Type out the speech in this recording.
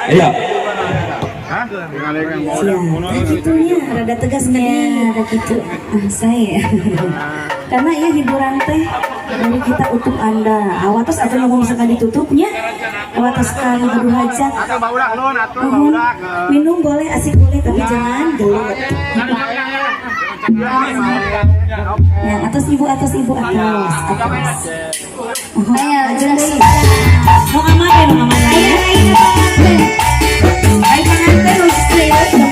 Iya. Gitu ya, rada tegas ya, rada gitu. Saya. Karena ya hiburan teh dari kita untuk Anda. Awatos atau mau misalkan ditutupnya. Awatos kali ngadu hajat. Minum boleh, asik boleh, tapi jangan gelut. Ya, atas ibu, atas. Ayo, jelasin. No aman ya, no aman. Ayo, pengantin,